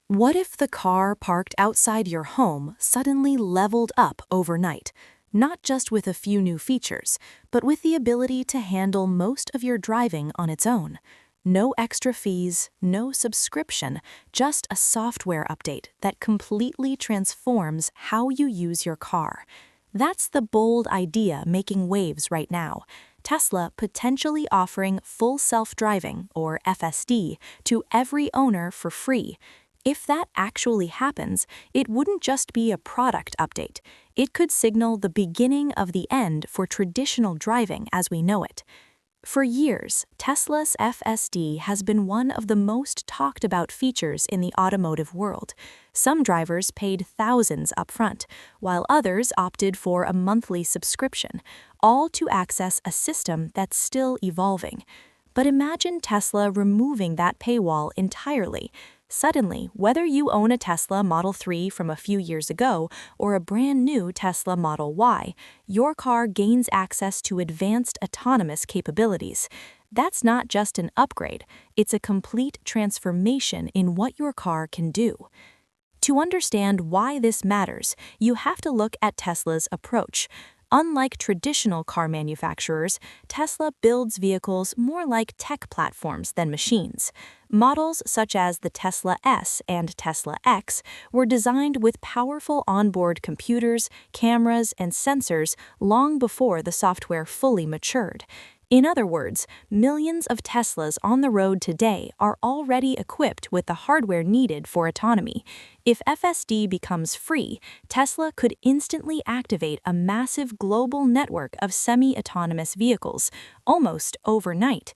What if the car parked outside your home suddenly leveled up overnight, not just with a few new features, but with the ability to handle most of your driving on its own? No extra fees, no subscription, just a software update that completely transforms how you use your car. That's the bold idea making waves right now. Tesla potentially offering full self-driving, or FSD, to every owner for free. If that actually happens, it wouldn't just be a product update. It could signal the beginning of the end for traditional driving as we know it. For years, Tesla's FSD has been one of the most talked about features in the automotive world. Some drivers paid thousands upfront, while others opted for a monthly subscription, all to access a system that's still evolving. But imagine Tesla removing that paywall entirely. Suddenly, whether you own a Tesla Model 3 from a few years ago or a brand new Tesla Model Y, your car gains access to advanced autonomous capabilities. That's not just an upgrade, it's a complete transformation in what your car can do. To understand why this matters, you have to look at Tesla's approach. Unlike traditional car manufacturers, Tesla builds vehicles more like tech platforms than machines. Models such as the Tesla S and Tesla X were designed with powerful onboard computers, cameras, and sensors long before the software fully matured. In other words, millions of Teslas on the road today are already equipped with the hardware needed for autonomy. If FSD becomes free, Tesla could instantly activate a massive global network of semi-autonomous vehicles, almost overnight.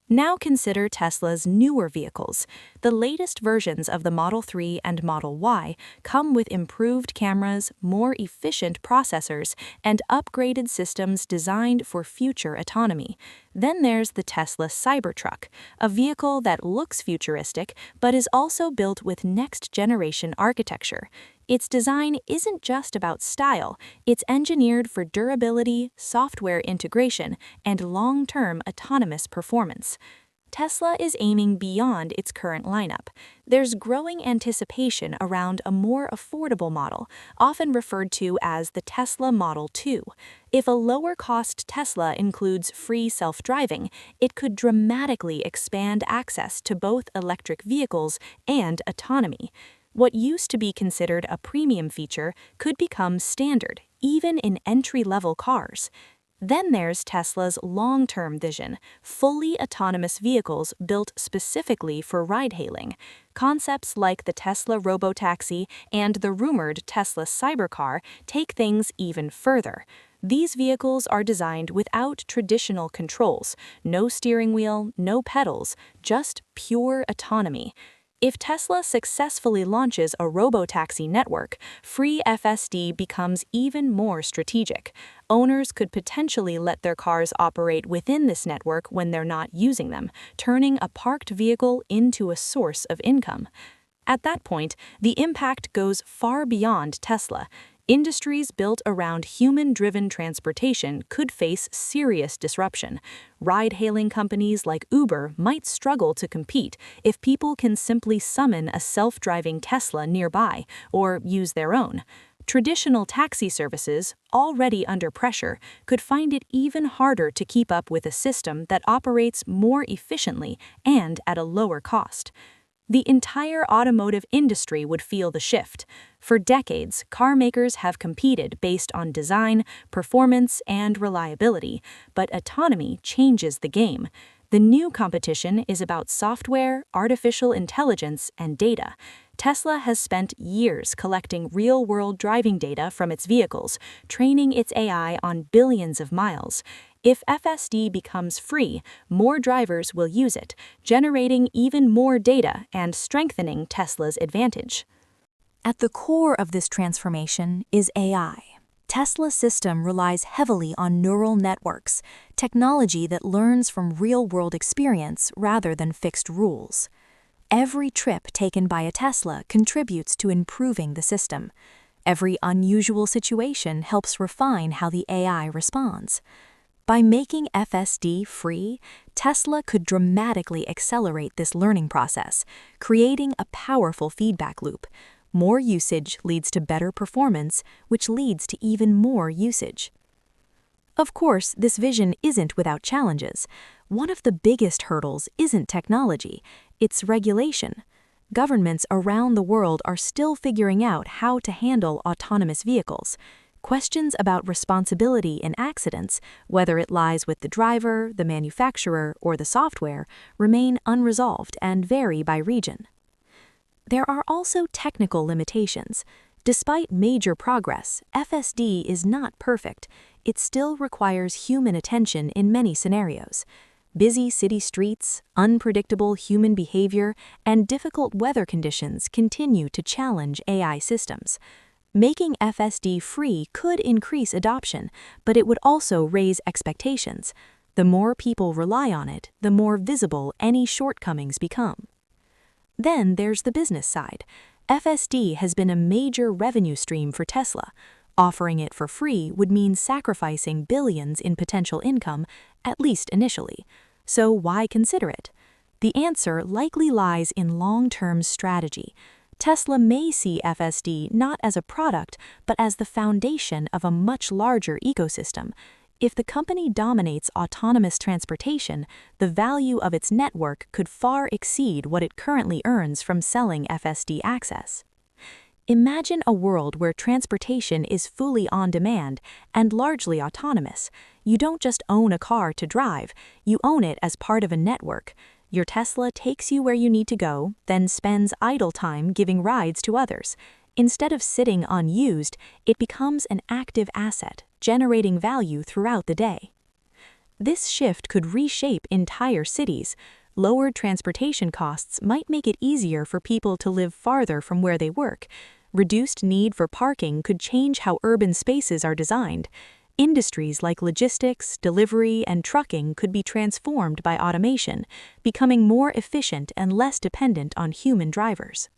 Now consider Tesla's newer vehicles. The latest versions of the Model 3 and Model Y come with improved cameras, more efficient processors, and upgraded systems designed for future autonomy. Then there's the Tesla Cybertruck, a vehicle that looks futuristic but is also built with next-generation architecture. Its design isn't just about style, it's engineered for durability, software integration, and long-term autonomous performance. Tesla is aiming beyond its current lineup. There's growing anticipation around a more affordable model, often referred to as the Tesla Model 2. If a lower-cost Tesla includes free self-driving, it could dramatically expand access to both electric vehicles and autonomy. What used to be considered a premium feature could become standard, even in entry-level cars. Then there's Tesla's long-term vision, fully autonomous vehicles built specifically for ride-hailing. Concepts like the Tesla Robotaxi and the rumored Tesla Cybercar take things even further. These vehicles are designed without traditional controls, no steering wheel, no pedals, just pure autonomy. If Tesla successfully launches a robotaxi network, free FSD becomes even more strategic. Owners could potentially let their cars operate within this network when they're not using them, turning a parked vehicle into a source of income. At that point, the impact goes far beyond Tesla. Industries built around human-driven transportation could face serious disruption. Ride-hailing companies like Uber might struggle to compete if people can simply summon a self-driving Tesla nearby or use their own. Traditional taxi services, already under pressure, could find it even harder to keep up with a system that operates more efficiently and at a lower cost. The entire automotive industry would feel the shift. For decades, car makers have competed based on design, performance, and reliability, but autonomy changes the game. The new competition is about software, artificial intelligence, and data. Tesla has spent years collecting real-world driving data from its vehicles, training its AI on billions of miles. If FSD becomes free, more drivers will use it, generating even more data and strengthening Tesla's advantage. At the core of this transformation is AI. Tesla's system relies heavily on neural networks, technology that learns from real-world experience rather than fixed rules. Every trip taken by a Tesla contributes to improving the system. Every unusual situation helps refine how the AI responds. By making FSD free, Tesla could dramatically accelerate this learning process, creating a powerful feedback loop. More usage leads to better performance, which leads to even more usage. Of course, this vision isn't without challenges. One of the biggest hurdles isn't technology, it's regulation. Governments around the world are still figuring out how to handle autonomous vehicles. Questions about responsibility in accidents, whether it lies with the driver, the manufacturer, or the software, remain unresolved and vary by region. There are also technical limitations. Despite major progress, FSD is not perfect. It still requires human attention in many scenarios. Busy city streets, unpredictable human behavior, and difficult weather conditions continue to challenge AI systems. Making FSD free could increase adoption, but it would also raise expectations. The more people rely on it, the more visible any shortcomings become. Then there's the business side. FSD has been a major revenue stream for Tesla. Offering it for free would mean sacrificing billions in potential income, at least initially. So why consider it? The answer likely lies in long-term strategy. Tesla may see FSD not as a product, but as the foundation of a much larger ecosystem. If the company dominates autonomous transportation, the value of its network could far exceed what it currently earns from selling FSD access. Imagine a world where transportation is fully on demand and largely autonomous. You don't just own a car to drive, you own it as part of a network. Your Tesla takes you where you need to go, then spends idle time giving rides to others. Instead of sitting unused, it becomes an active asset, generating value throughout the day. This shift could reshape entire cities. Lowered transportation costs might make it easier for people to live farther from where they work. Reduced need for parking could change how urban spaces are designed. Industries like logistics, delivery, and trucking could be transformed by automation, becoming more efficient and less dependent on human drivers.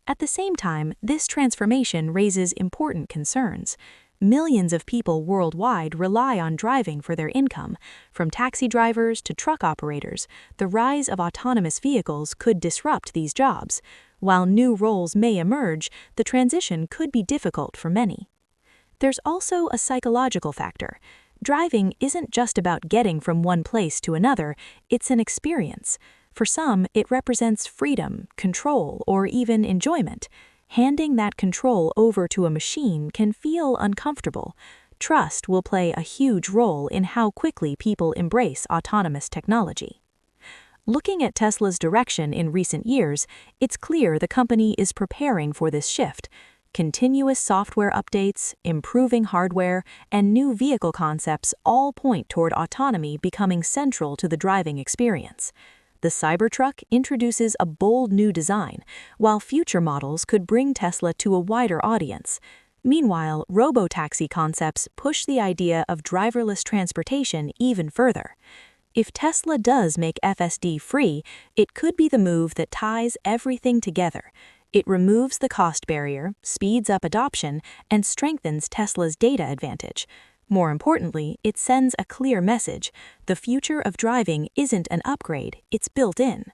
At the same time, this transformation raises important concerns. Millions of people worldwide rely on driving for their income. From taxi drivers to truck operators, the rise of autonomous vehicles could disrupt these jobs. While new roles may emerge, the transition could be difficult for many. There's also a psychological factor. Driving isn't just about getting from one place to another, it's an experience. For some, it represents freedom, control, or even enjoyment. Handing that control over to a machine can feel uncomfortable. Trust will play a huge role in how quickly people embrace autonomous technology. Looking at Tesla's direction in recent years, it's clear the company is preparing for this shift. Continuous software updates, improving hardware, and new vehicle concepts all point toward autonomy becoming central to the driving experience. The Cybertruck introduces a bold new design, while future models could bring Tesla to a wider audience. Meanwhile, robotaxi concepts push the idea of driverless transportation even further. If Tesla does make FSD free, it could be the move that ties everything together. It removes the cost barrier, speeds up adoption, and strengthens Tesla's data advantage. More importantly, it sends a clear message: the future of driving isn't an upgrade, it's built in.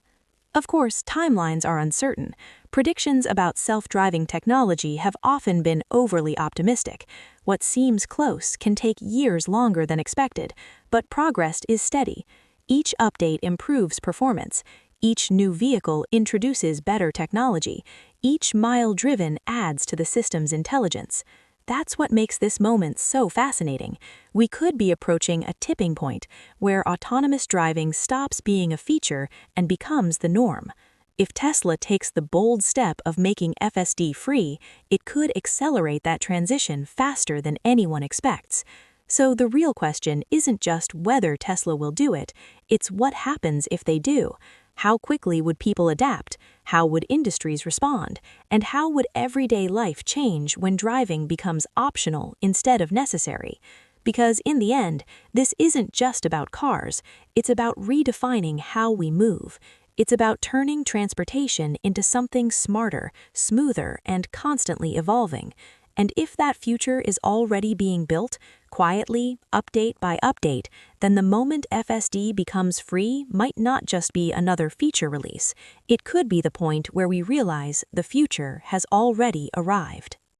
Of course, timelines are uncertain. Predictions about self-driving technology have often been overly optimistic. What seems close can take years longer than expected, but progress is steady. Each update improves performance. Each new vehicle introduces better technology. Each mile driven adds to the system's intelligence. That's what makes this moment so fascinating. We could be approaching a tipping point where autonomous driving stops being a feature and becomes the norm. If Tesla takes the bold step of making FSD free, it could accelerate that transition faster than anyone expects. So the real question isn't just whether Tesla will do it, it's what happens if they do. How quickly would people adapt? How would industries respond? And how would everyday life change when driving becomes optional instead of necessary? Because in the end, this isn't just about cars, it's about redefining how we move. It's about turning transportation into something smarter, smoother, and constantly evolving. And if that future is already being built, quietly, update by update, then the moment FSD becomes free might not just be another feature release. It could be the point where we realize the future has already arrived.